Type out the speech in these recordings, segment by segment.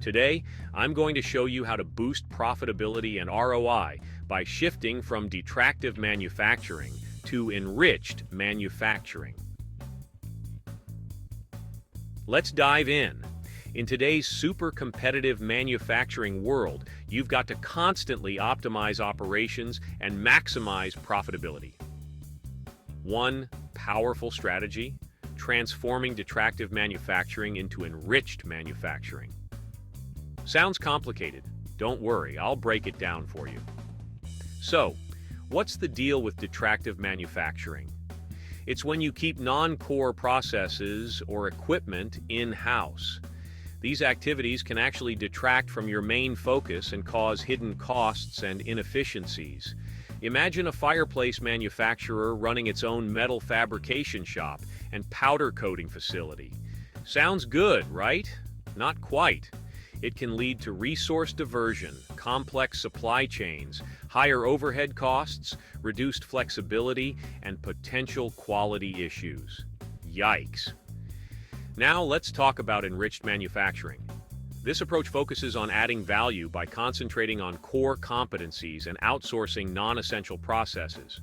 Today, I'm going to show you how to boost profitability and ROI by shifting from detractive manufacturing to enriched manufacturing. Let's dive in. In today's super competitive manufacturing world, you've got to constantly optimize operations and maximize profitability. One powerful strategy: transforming detractive manufacturing into enriched manufacturing. Sounds complicated. Don't worry, I'll break it down for you. So, what's the deal with detractive manufacturing? It's when you keep non-core processes or equipment in-house. These activities can actually detract from your main focus and cause hidden costs and inefficiencies. Imagine a fireplace manufacturer running its own metal fabrication shop and powder coating facility. Sounds good, right? Not quite. It can lead to resource diversion, complex supply chains, higher overhead costs, reduced flexibility, and potential quality issues. Yikes. Now let's talk about enriched manufacturing. This approach focuses on adding value by concentrating on core competencies and outsourcing non-essential processes.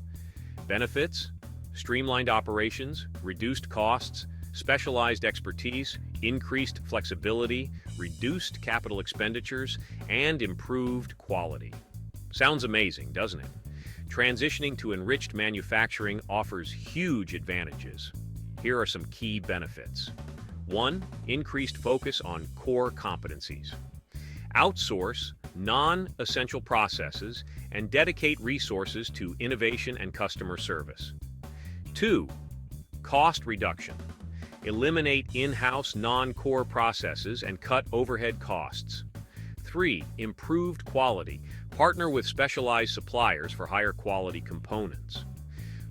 Benefits: streamlined operations, reduced costs, specialized expertise, increased flexibility, reduced capital expenditures, and improved quality. Sounds amazing, doesn't it? Transitioning to enriched manufacturing offers huge advantages. Here are some key benefits. 1. Increased focus on core competencies. Outsource non-essential processes and dedicate resources to innovation and customer service. 2. Cost reduction. Eliminate in-house non-core processes and cut overhead costs. 3. Improved quality. Partner with specialized suppliers for higher quality components.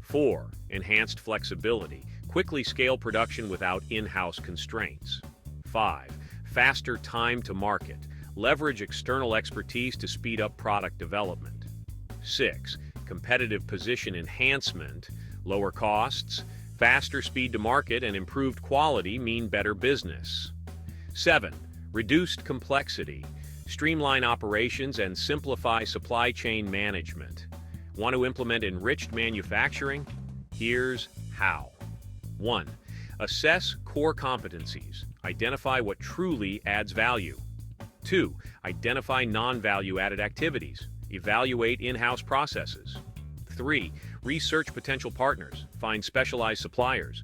4. Enhanced flexibility. Quickly scale production without in-house constraints. 5. Faster time to market. Leverage external expertise to speed up product development. 6. Competitive position enhancement. Lower costs, faster speed to market, and improved quality mean better business. 7. Reduced complexity. Streamline operations and simplify supply chain management. Want to implement enriched manufacturing? Here's how. 1. Assess core competencies. Identify what truly adds value. 2. Identify non-value-added activities. Evaluate in-house processes. 3. Research potential partners. Find specialized suppliers.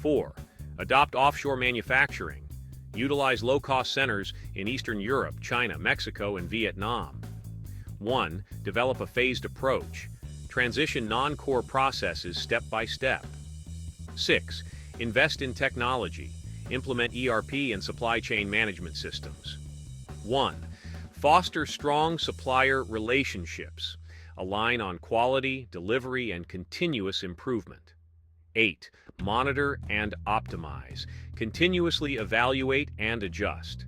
4. Adopt offshore manufacturing. Utilize low-cost centers in Eastern Europe, China, Mexico, and Vietnam. 1. Develop a phased approach. Transition non-core processes step by step. 6. Invest in technology. Implement ERP and supply chain management systems. 1. Foster strong supplier relationships. Align on quality, delivery, and continuous improvement. 8. Monitor and optimize. Continuously evaluate and adjust.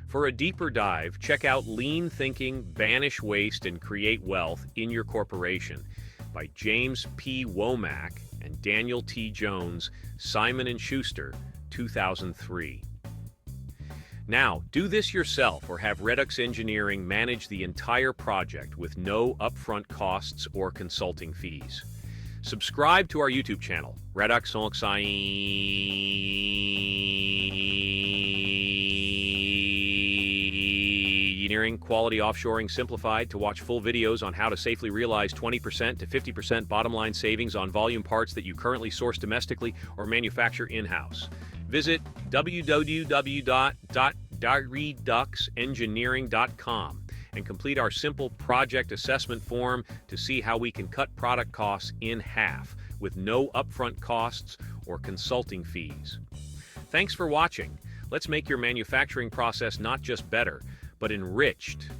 For a deeper dive, check out Lean Thinking, Banish Waste, and Create Wealth in Your Corporation by James P. Womack and Daniel T. Jones, Simon & Schuster, 2003. Now, do this yourself or have Redux Engineering manage the entire project with no upfront costs or consulting fees. Subscribe to our YouTube channel, Redux Engineering Quality Offshoring Simplified, to watch full videos on how to safely realize 20% to 50% bottom line savings on volume parts that you currently source domestically or manufacture in-house. Visit www.reduxengineering.com and complete our simple project assessment form to see how we can cut product costs in half with no upfront costs or consulting fees. Thanks for watching. Let's make your manufacturing process not just better, but enriched.